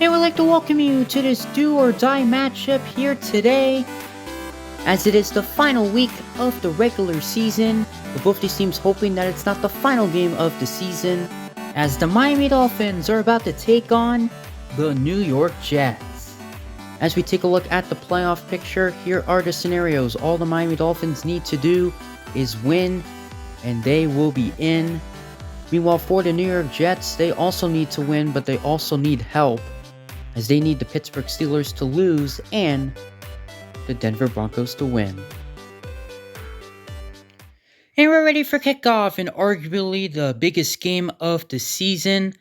And we'd like to welcome you to this do or die matchup here today, as it is the final week of the regular season, with both these teams hoping that it's not the final game of the season, as the Miami Dolphins are about to take on the New York Jets. As we take a look at the playoff picture, here are the scenarios. All the Miami Dolphins need to do is win, and they will be in. Meanwhile, for the New York Jets, they also need to win, but they also need help, as they need the Pittsburgh Steelers to lose and the Denver Broncos to win. And we're ready for kickoff in arguably the biggest game of the season.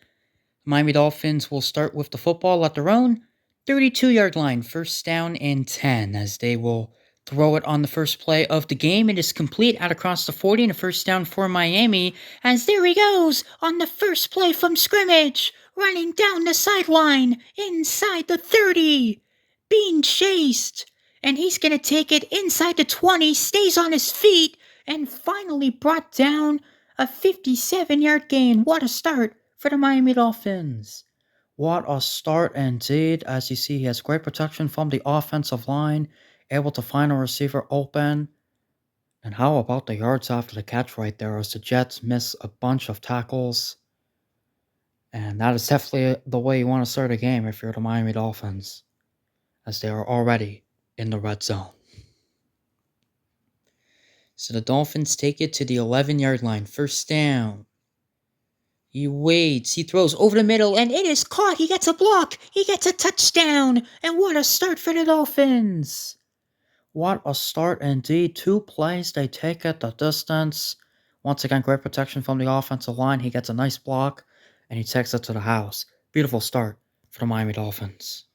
Miami Dolphins will start with the football at their own 32-yard line, first down and 10, as they will throw it on the first play of the game. It is complete out across the 40 and a first down for Miami, as there he goes on the first play from scrimmage, running down the sideline inside the 30, being chased, and he's going to take it inside the 20, stays on his feet, and finally brought down a 57-yard gain. What a start for the Miami Dolphins. What a start indeed. As you see, he has great protection from the offensive line, able to find a receiver open. And how about the yards after the catch right there, as the Jets miss a bunch of tackles? And that is definitely the way you want to start a game if you're the Miami Dolphins, as they are already in the red zone. So the Dolphins take it to the 11-yard line, first down. He waits, he throws over the middle, and it is caught. He gets a block, he gets a touchdown, and what a start for the Dolphins. What a start indeed. 2 plays, they take it the distance. Once again, great protection from the offensive line. He gets a nice block, and he takes it to the house. Beautiful start for the Miami Dolphins.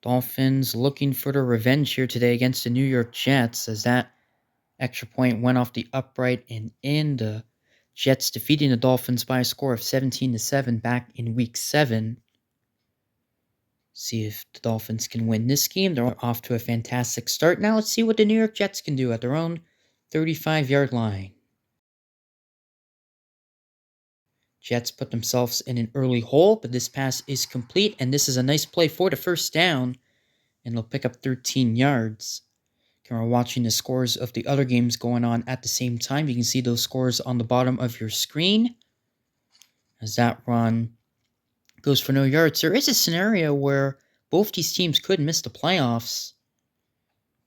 Dolphins looking for their revenge here today against the New York Jets, as that extra point went off the upright and in. The Jets defeating the Dolphins by a score of 17-7 back in Week 7. See if the Dolphins can win this game. They're off to a fantastic start. Now let's see what the New York Jets can do at their own 35-yard line. Jets put themselves in an early hole, but this pass is complete, and this is a nice play for the first down, and they'll pick up 13 yards. We're watching the scores of the other games going on at the same time. You can see those scores on the bottom of your screen. As that run goes for no yards, there is a scenario where both these teams could miss the playoffs,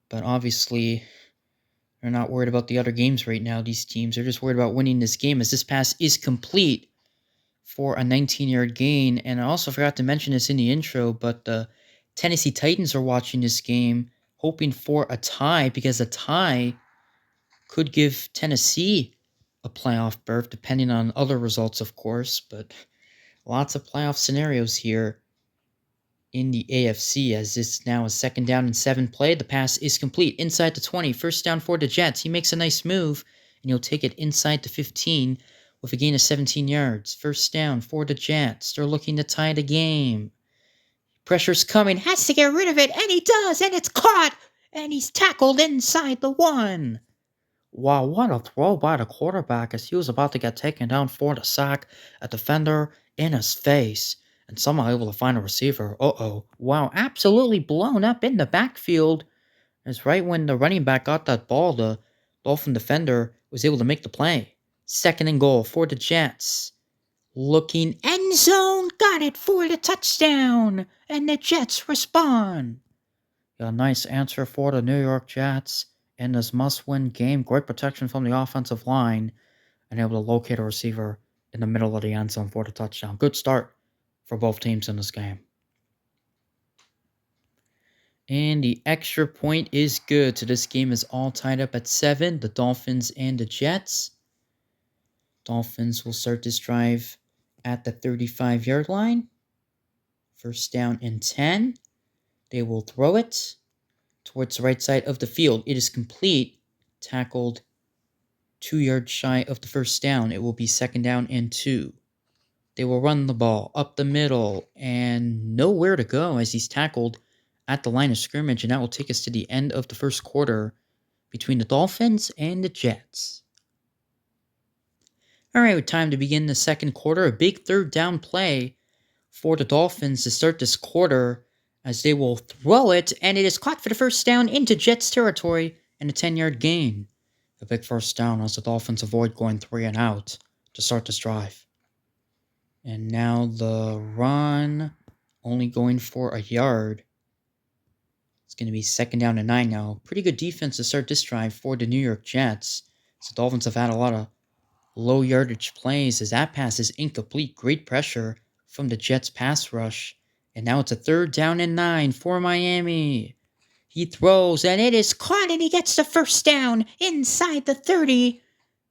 but obviously they're not worried about the other games right now. These teams are just worried about winning this game, as this pass is complete for a 19-yard gain. And I also forgot to mention this in the intro, but the Tennessee Titans are watching this game, hoping for a tie, because a tie could give Tennessee a playoff berth, depending on other results, of course. But lots of playoff scenarios here in the AFC, as this now is second down and 7 play. The pass is complete inside the 20. First down for the Jets. He makes a nice move, and he'll take it inside the 15 with a gain of 17 yards. First down for the Jets. They're looking to tie the game. Pressure's coming, has to get rid of it, and he does, and it's caught, and he's tackled inside the 1. Wow, what a throw by the quarterback, as he was about to get taken down for the sack. A defender in his face, and somehow able to find a receiver. Wow, absolutely blown up in the backfield. As right when the running back got that ball, the Dolphin defender was able to make the play. Second and goal for the Jets. Looking end zone, got it for the touchdown, and the Jets respond. A nice answer for the New York Jets in this must-win game. Great protection from the offensive line, and able to locate a receiver in the middle of the end zone for the touchdown. Good start for both teams in this game. And the extra point is good. So this game is all tied up at 7, the Dolphins and the Jets. Dolphins will start this drive at the 35-yard line. First down and 10. They will throw it towards the right side of the field. It is complete. Tackled 2 yards shy of the first down. It will be second down and 2. They will run the ball up the middle, and nowhere to go as he's tackled at the line of scrimmage, and that will take us to the end of the first quarter between the Dolphins and the Jets. All right, time to begin the second quarter. A big third down play for the Dolphins to start this quarter as they will throw it, and it is caught for the first down into Jets territory and a 10-yard gain. A big first down as the Dolphins avoid going 3 and out to start this drive. And now the run, only going for a yard. It's going to be 2nd down and 9 now. Pretty good defense to start this drive for the New York Jets. So the Dolphins have had a lot of low yardage plays as that pass is incomplete. Great pressure from the Jets pass rush. And now it's a 3rd down and 9 for Miami. He throws and it is caught and he gets the first down inside the 30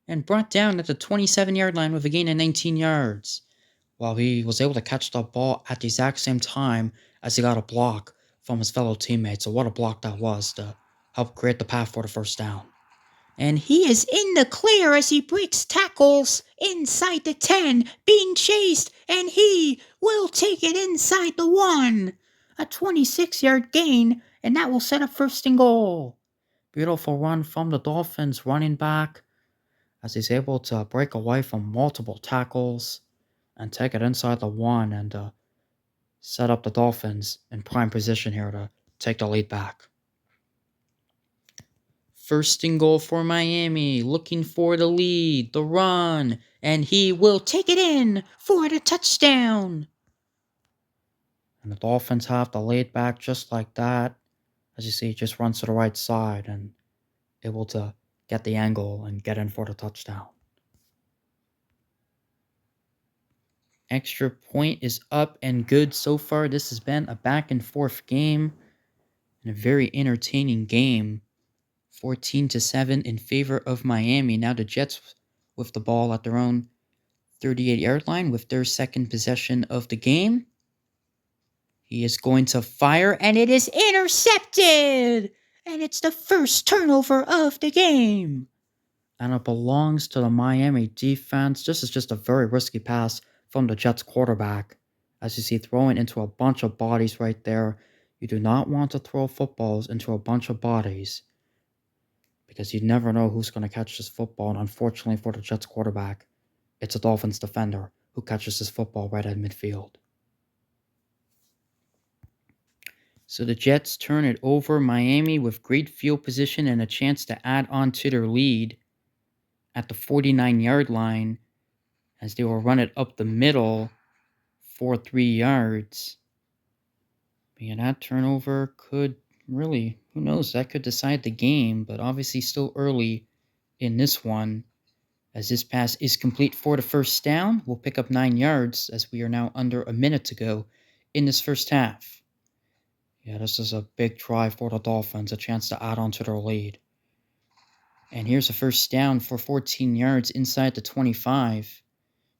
and brought down at the 27-yard line with a gain of 19 yards. While he was able to catch the ball at the exact same time as he got a block from his fellow teammates. So what a block that was to help create the path for the first down. And he is in the clear as he breaks tackles inside the 10, being chased, and he will take it inside the 1. A 26-yard gain, and that will set up 1st and goal. Beautiful run from the Dolphins running back as he's able to break away from multiple tackles and take it inside the 1 and set up the Dolphins in prime position here to take the lead back. 1st and goal for Miami, looking for the lead, the run, and he will take it in for the touchdown. And the Dolphins have the lead back just like that. As you see, he just runs to the right side and able to get the angle and get in for the touchdown. Extra point is up and good so far. This has been a back and forth game and a very entertaining game. 14-7 in favor of Miami. Now the Jets with the ball at their own 38-yard line with their 2nd possession of the game. He is going to fire and it is intercepted! And it's the first turnover of the game. And it belongs to the Miami defense. This is just a very risky pass from the Jets quarterback. As you see, throwing into a bunch of bodies right there. You do not want to throw footballs into a bunch of bodies because you never know who's going to catch this football. And unfortunately for the Jets quarterback, it's a Dolphins defender who catches this football right at midfield. So the Jets turn it over. Miami with great field position and a chance to add on to their lead at the 49-yard line as they will run it up the middle for 3 yards. And that turnover could really, who knows, that could decide the game, but obviously still early in this one. As this pass is complete for the first down, we'll pick up 9 yards as we are now under a minute to go in this first half. Yeah, this is a big drive for the Dolphins, a chance to add on to their lead. And here's a first down for 14 yards inside the 25.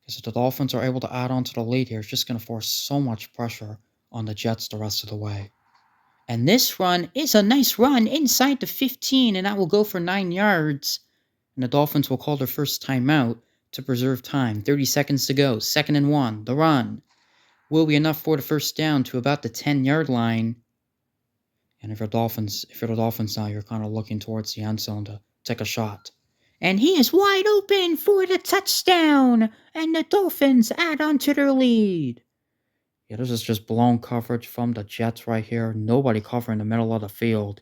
Because if the Dolphins are able to add on to the lead here, it's just going to force so much pressure on the Jets the rest of the way. And this run is a nice run inside the 15, and that will go for 9 yards. And the Dolphins will call their first timeout to preserve time. 30 seconds to go. 2nd and 1. The run will be enough for the first down to about the 10-yard line. And if you're the Dolphins now, you're kind of looking towards the end zone to take a shot. And he is wide open for the touchdown. And the Dolphins add on to their lead. Yeah, this is just blown coverage from the Jets right here. Nobody covering the middle of the field.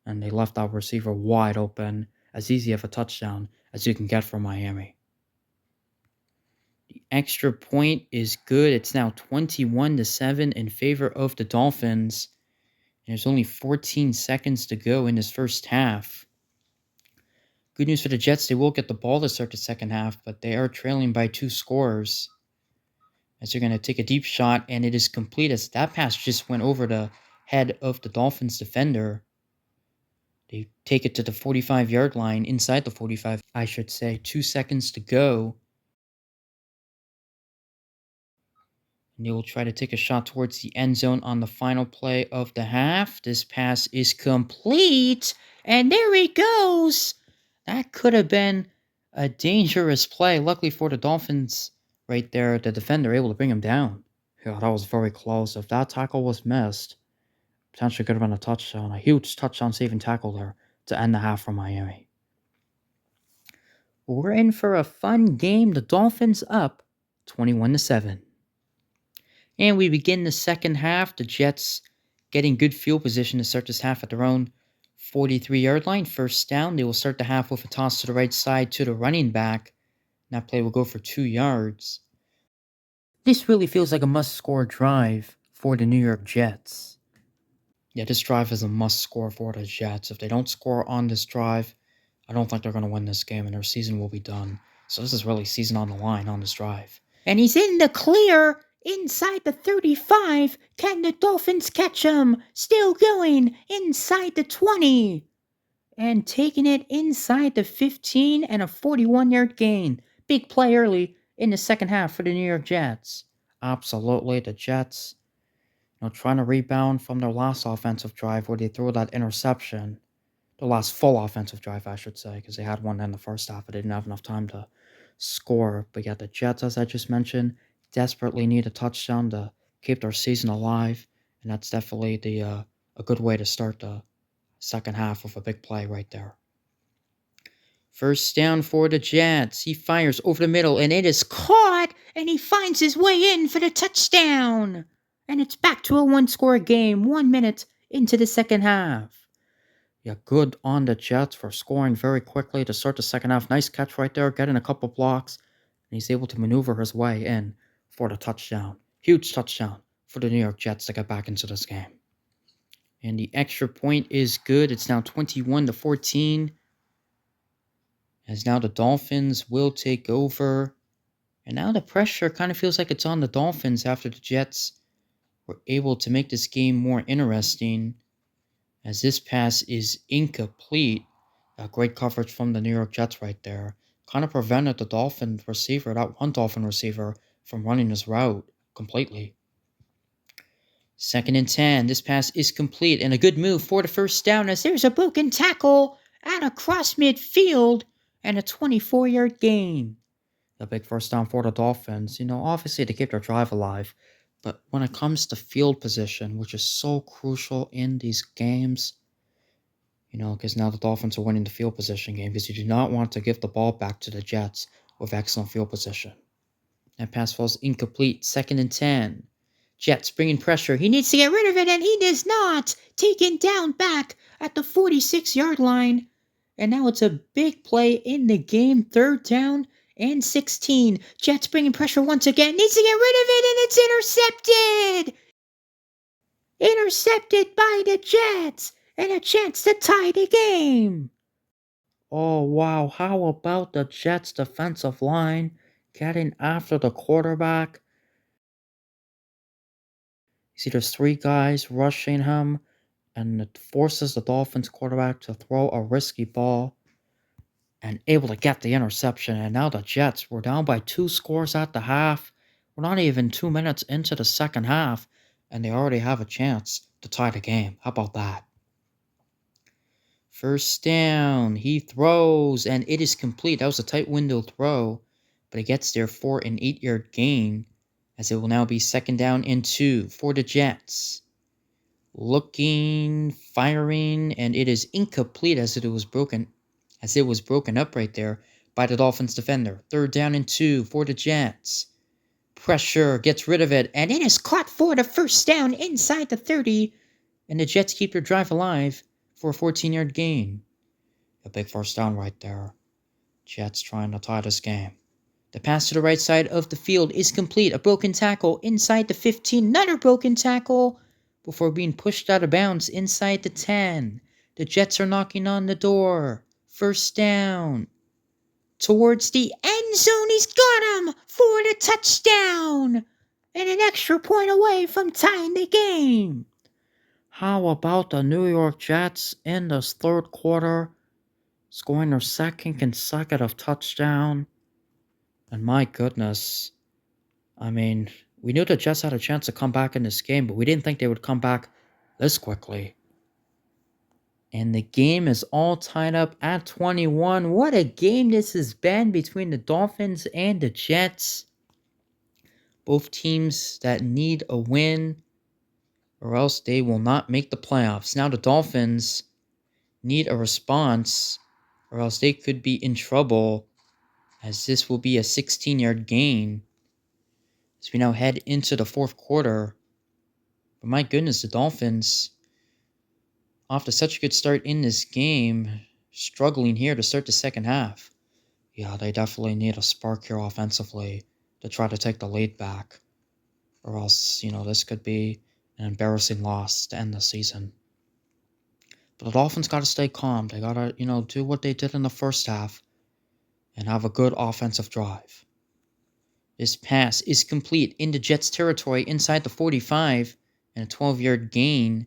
And they left that receiver wide open. As easy of a touchdown as you can get from Miami. The extra point is good. It's now 21-7 in favor of the Dolphins. And there's only 14 seconds to go in this first half. Good news for the Jets, they will get the ball to start the second half, but they are trailing by 2 scores. As they're going to take a deep shot, and it is complete as that pass just went over the head of the Dolphins defender. They take it to the 45-yard line, inside the 45, I should say. 2 seconds to go. And they will try to take a shot towards the end zone on the final play of the half. This pass is complete, and there he goes. That could have been a dangerous play. Luckily for the Dolphins right there, the defender able to bring him down. Yeah, that was very close. If that tackle was missed, potentially could have been a touchdown. A huge touchdown-saving tackle there to end the half for Miami. We're in for a fun game. The Dolphins up 21-7. And we begin the second half. The Jets getting good field position to start this half at their own 43-yard line. First down. They will start the half with a toss to the right side to the running back. That play will go for 2 yards. This really feels like a must-score drive for the New York Jets. Yeah, this drive is a must-score for the Jets. If they don't score on this drive, I don't think they're going to win this game and their season will be done. So this is really season on the line on this drive. And he's in the clear inside the 35. Can the Dolphins catch him? Still going inside the 20. And taking it inside the 15 and a 41-yard gain. Big play early in the second half for the New York Jets. Absolutely, the Jets, trying to rebound from their last offensive drive where they threw that interception. The last full offensive drive, I should say, because they had one in the first half, but they didn't have enough time to score. But yeah, the Jets, as I just mentioned, desperately need a touchdown to keep their season alive, and that's definitely a good way to start the second half with a big play right there. First down for the Jets. He fires over the middle, and it is caught, and he finds his way in for the touchdown. And it's back to a one-score game, 1 minute into the second half. Yeah, good on the Jets for scoring very quickly to start the second half. Nice catch right there, getting a couple blocks, and he's able to maneuver his way in for the touchdown. Huge touchdown for the New York Jets to get back into this game. And the extra point is good. It's now 21-14. As now the Dolphins will take over. And now the pressure kind of feels like it's on the Dolphins after the Jets were able to make this game more interesting. As this pass is incomplete. Great coverage from the New York Jets right there. Kind of prevented the Dolphin receiver, that one Dolphin receiver, from running his route completely. 2nd and 10. This pass is complete and a good move for the first down as there's a broken tackle out across midfield and a 24-yard gain. A big first down for the Dolphins. Obviously to keep their drive alive. But when it comes to field position, which is so crucial in these games, because now the Dolphins are winning the field position game because you do not want to give the ball back to the Jets with excellent field position. That pass falls incomplete. 2nd and 10. Jets bringing pressure. He needs to get rid of it, and he does not. Taken down back at the 46-yard line. And now it's a big play in the game. 3rd down and 16. Jets bringing pressure once again. Needs to get rid of it, and it's intercepted. Intercepted by the Jets. And a chance to tie the game. Oh, wow. How about the Jets' defensive line getting after the quarterback? You see, there's 3 guys rushing him, and it forces the Dolphins quarterback to throw a risky ball and able to get the interception. And now the Jets were down by 2 scores at the half. We're not even 2 minutes into the second half, and they already have a chance to tie the game. How about that? First down, he throws, and it is complete. That was a tight window throw, but it gets there for an 8-yard gain, as it will now be 2nd down and 2 for the Jets. Looking, firing, and it is incomplete as it was broken up right there by the Dolphins defender. 3rd down and 2 for the Jets. Pressure gets rid of it, and it is caught for the first down inside the 30, and the Jets keep their drive alive for a 14-yard gain. A big first down right there. Jets trying to tie this game. The pass to the right side of the field is complete. A broken tackle inside the 15. Another broken tackle before being pushed out of bounds inside the 10. The Jets are knocking on the door. First down. Towards the end zone. He's got him for the touchdown. And an extra point away from tying the game. How about the New York Jets in this 3rd quarter, scoring their 2nd consecutive touchdown? And my goodness, we knew the Jets had a chance to come back in this game, but we didn't think they would come back this quickly. And the game is all tied up at 21. What a game this has been between the Dolphins and the Jets. Both teams that need a win, or else they will not make the playoffs. Now the Dolphins need a response, or else they could be in trouble, as this will be a 16-yard gain. as we now head into the fourth quarter. But my goodness, the Dolphins, off to such a good start in this game, struggling here to start the second half. Yeah, they definitely need a spark here offensively to try to take the lead back. Or else, this could be an embarrassing loss to end the season. But the Dolphins got to stay calm. They got to, do what they did in the first half and have a good offensive drive. This pass is complete into Jets territory inside the 45 and a 12-yard gain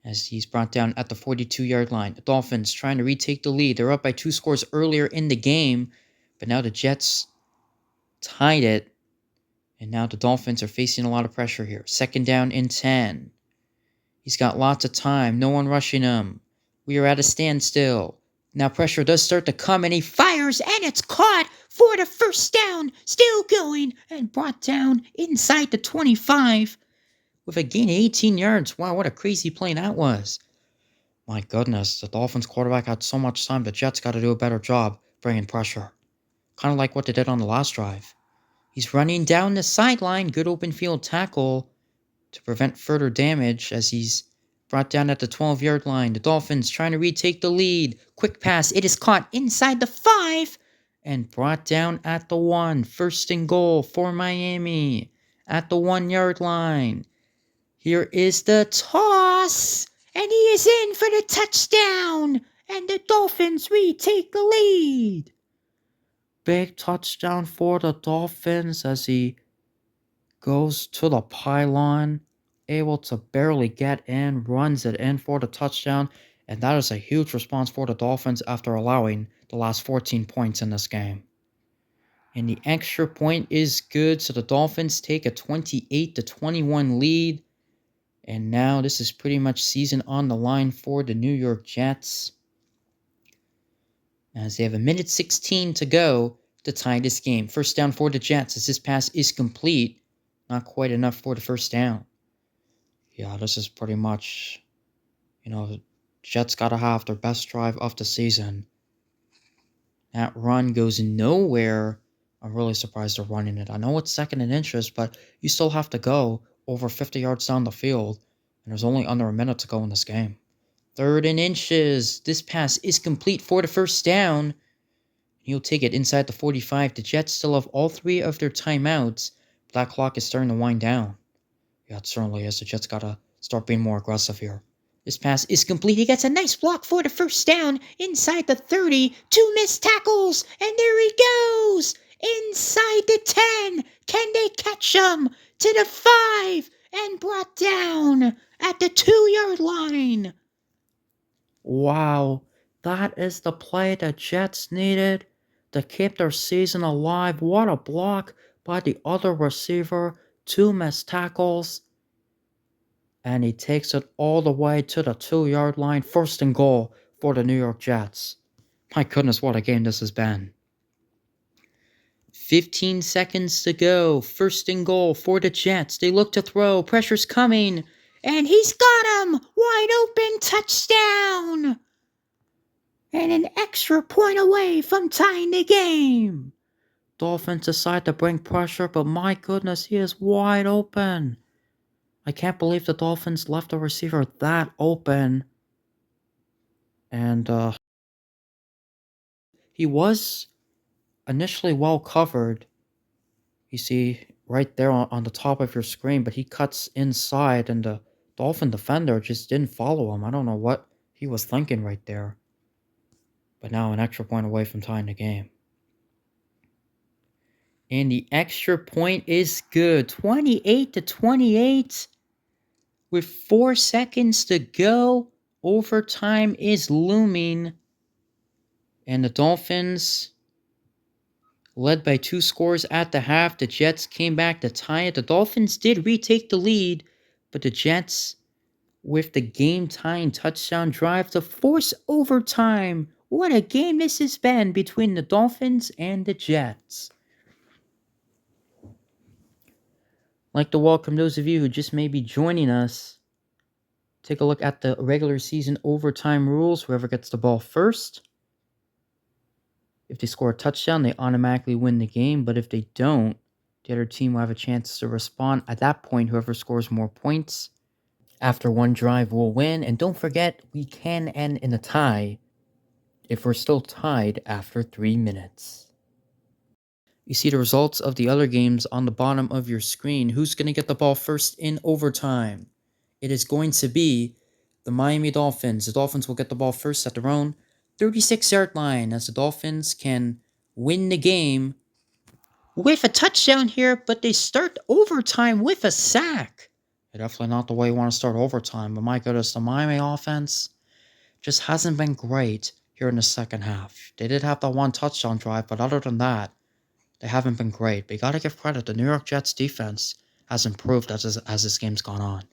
as he's brought down at the 42-yard line. The Dolphins trying to retake the lead. They're up by 2 scores earlier in the game, but now the Jets tied it, and now the Dolphins are facing a lot of pressure here. Second down and 10. He's got lots of time. No one rushing him. We are at a standstill. Now pressure does start to come, and he fires, and it's caught for the first down. Still going, and brought down inside the 25 with a gain of 18 yards. Wow, what a crazy play that was. My goodness, the Dolphins quarterback had so much time. The Jets got to do a better job bringing pressure. Kind of like what they did on the last drive. He's running down the sideline. Good open field tackle to prevent further damage as he's brought down at the 12-yard line. The Dolphins trying to retake the lead. Quick pass. It is caught inside the 5 and brought down at the 1. First and goal for Miami at the 1-yard line. Here is the toss, and he is in for the touchdown, and the Dolphins retake the lead. Big touchdown for the Dolphins as he goes to the pylon, able to barely get in, runs it in for the touchdown, and that is a huge response for the Dolphins after allowing the last 14 points in this game. And the extra point is good, so the Dolphins take a 28-21 lead. And now this is pretty much season on the line for the New York Jets, as they have 1:16 to go to tie this game. First down for the Jets as this pass is complete. Not quite enough for the first down. Yeah, this is pretty much, the Jets got to have their best drive of the season. That run goes nowhere. I'm really surprised they're running it. I know it's second in interest, but you still have to go over 50 yards down the field, and there's only under a minute to go in this game. Third and inches. This pass is complete for the first down. He'll take it inside the 45. The Jets still have all 3 of their timeouts. But that clock is starting to wind down. Yeah, it certainly is. The Jets got to start being more aggressive here. This pass is complete. He gets a nice block for the first down inside the 30. 2 missed tackles, and there he goes. Inside the 10. Can they catch him? To the 5 and brought down at the 2-yard line. Wow, that is the play the Jets needed to keep their season alive. What a block by the other receiver. 2 missed tackles. And he takes it all the way to the 2-yard line. First and goal for the New York Jets. My goodness, what a game this has been. 15 seconds to go. First and goal for the Jets. They look to throw. Pressure's coming. And he's got him. Wide open touchdown. And an extra point away from tying the game. Dolphins decide to bring pressure, but my goodness, he is wide open. I can't believe the Dolphins left the receiver that open. And he was initially well covered. You see right there on the top of your screen, but he cuts inside, and the Dolphin defender just didn't follow him. I don't know what he was thinking right there. But now an extra point away from tying the game. And the extra point is good. 28-28. With 4 seconds to go, overtime is looming. And the Dolphins, led by 2 scores at the half, the Jets came back to tie it. The Dolphins did retake the lead, but the Jets, with the game-tying touchdown drive to force overtime. What a game this has been between the Dolphins and the Jets. I'd like to welcome those of you who just may be joining us. Take a look at the regular season overtime rules. Whoever gets the ball first, if they score a touchdown, they automatically win the game. But if they don't, The other team will have a chance to respond. At that point, whoever scores more points after one drive will win. And don't forget, we can end in a tie if we're still tied after 3 minutes. You see the results of the other games on the bottom of your screen. Who's going to get the ball first in overtime? It is going to be the Miami Dolphins. The Dolphins will get the ball first at their own 36-yard line as the Dolphins can win the game with a touchdown here, but they start overtime with a sack. Definitely not the way you want to start overtime, but my goodness, the Miami offense just hasn't been great here in the second half. They did have that one touchdown drive, but other than that, they haven't been great. But you got to give credit. The New York Jets defense has improved as this game's gone on.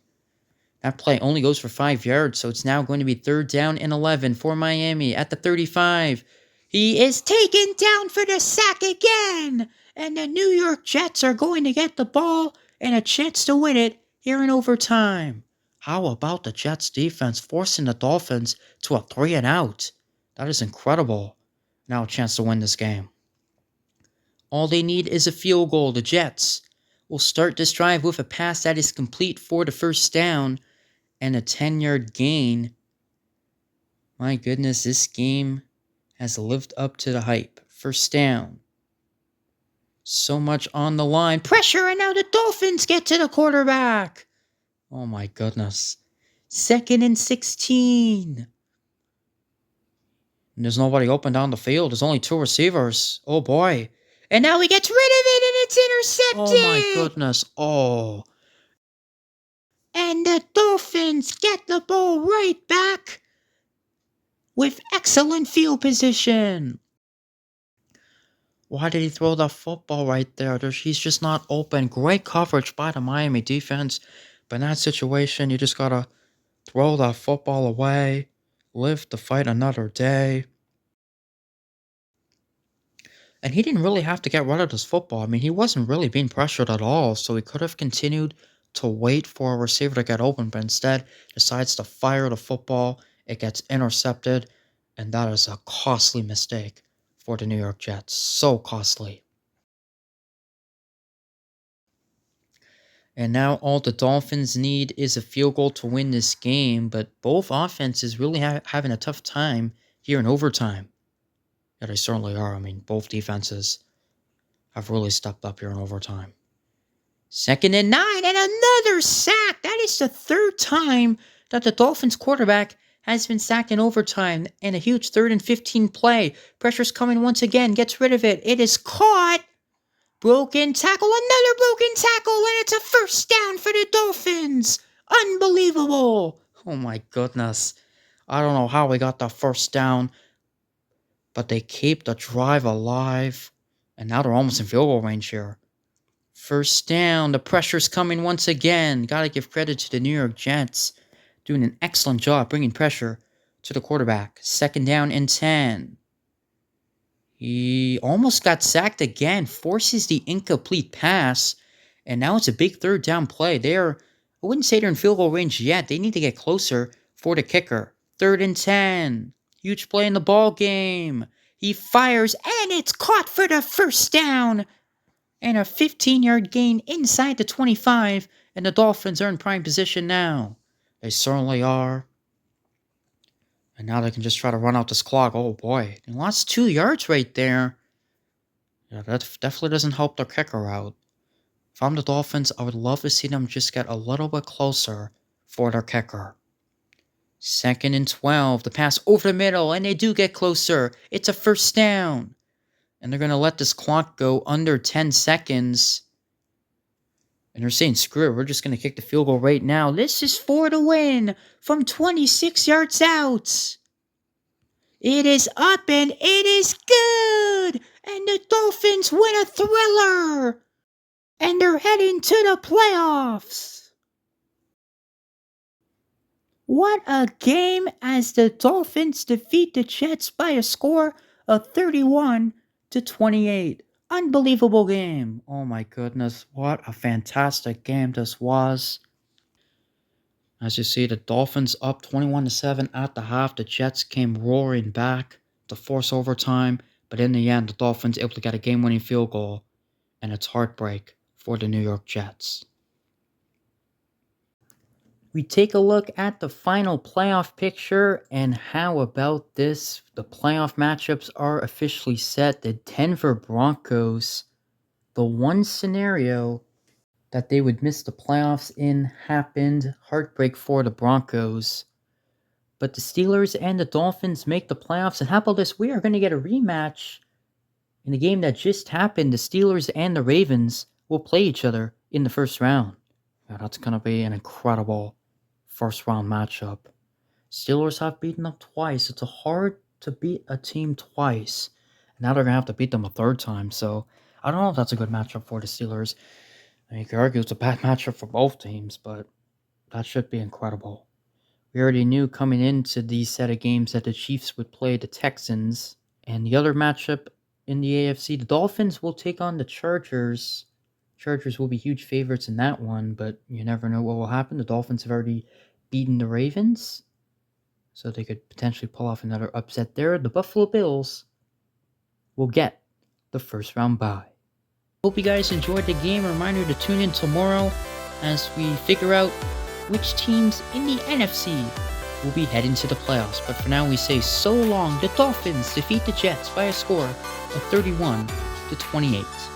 That play only goes for 5 yards, so it's now going to be 3rd down and 11 for Miami at the 35. He is taken down for the sack again, and the New York Jets are going to get the ball and a chance to win it here in overtime. How about the Jets defense forcing the Dolphins to a 3-and-out? That is incredible. Now a chance to win this game. All they need is a field goal. The Jets will start this drive with a pass that is complete for the first down and a 10-yard gain. My goodness, this game has lived up to the hype. First down. So much on the line. Pressure, and now the Dolphins get to the quarterback. Oh my goodness. 2nd and 16. And there's nobody open down the field. There's only 2 receivers. Oh boy. And now he gets rid of it, and it's intercepted. Oh my goodness. Oh. And the Dolphins get the ball right back with excellent field position. Why did he throw the football right there? He's just not open. Great coverage by the Miami defense. But in that situation, you just got to throw that football away. Live to fight another day. And he didn't really have to get rid of this football. I mean, he wasn't really being pressured at all. So he could have continued to wait for a receiver to get open. But instead, decides to fire the football. It gets intercepted. And that is a costly mistake for the New York Jets. So costly. And now all the Dolphins need is a field goal to win this game. But both offenses really having a tough time here in overtime. Yeah, they certainly are. I mean, both defenses have really stepped up here in overtime. 2nd and 9 and another sack. That is the 3rd time that the Dolphins quarterback has been sacked in overtime. And a huge 3rd and 15 play. Pressure's coming once again. Gets rid of it. It is caught. Broken tackle. Another broken tackle. And it's a first down for the Dolphins. Unbelievable. Oh my goodness. I don't know how we got the first down. But they keep the drive alive. And now they're almost in field goal range here. First down. The pressure's coming once again. Gotta give credit to the New York Jets. Doing an excellent job bringing pressure to the quarterback. 2nd down and 10. He almost got sacked again. Forces the incomplete pass. And now it's a big 3rd down play. I wouldn't say they're in field goal range yet. They need to get closer for the kicker. 3rd and 10. Huge play in the ball game. He fires, and it's caught for the first down. And a 15-yard gain inside the 25. And the Dolphins are in prime position now. They certainly are. And now they can just try to run out this clock. Oh boy. They lost 2 yards right there. Yeah, that definitely doesn't help their kicker out. If I'm the Dolphins, I would love to see them just get a little bit closer for their kicker. 2nd and 12. The pass over the middle, and they do get closer. It's a first down. And they're going to let this clock go under 10 seconds. And they're saying, screw it, we're just going to kick the field goal right now. This is for the win from 26 yards out. It is up and it is good. And the Dolphins win a thriller. And they're heading to the playoffs. What a game as the Dolphins defeat the Jets by a score of 31-28. Unbelievable game. Oh my goodness, what a fantastic game this was. As you see, the Dolphins up 21-7 at the half. The Jets came roaring back to force overtime, but in the end, the Dolphins able to get a game-winning field goal, and it's heartbreak for the New York Jets. We take a look at the final playoff picture, and how about this? The playoff matchups are officially set. The Denver Broncos, the one scenario that they would miss the playoffs in happened. Heartbreak for the Broncos. But the Steelers and the Dolphins make the playoffs, and how about this? We are going to get a rematch in the game that just happened. The Steelers and the Ravens will play each other in the first round. Now, that's going to be an incredible first round matchup. Steelers have beaten them twice. It's hard to beat a team twice. Now they're going to have to beat them a third time. So I don't know if that's a good matchup for the Steelers. I mean, you could argue it's a bad matchup for both teams, but that should be incredible. We already knew coming into these set of games that the Chiefs would play the Texans. And the other matchup in the AFC, the Dolphins will take on the Chargers. Chargers will be huge favorites in that one, but you never know what will happen. The Dolphins have already beaten the Ravens, so they could potentially pull off another upset there. The Buffalo Bills will get the first round bye. Hope you guys enjoyed the game. A reminder to tune in tomorrow as we figure out which teams in the NFC will be heading to the playoffs. But for now, we say so long. The Dolphins defeat the Jets by a score of 31-28.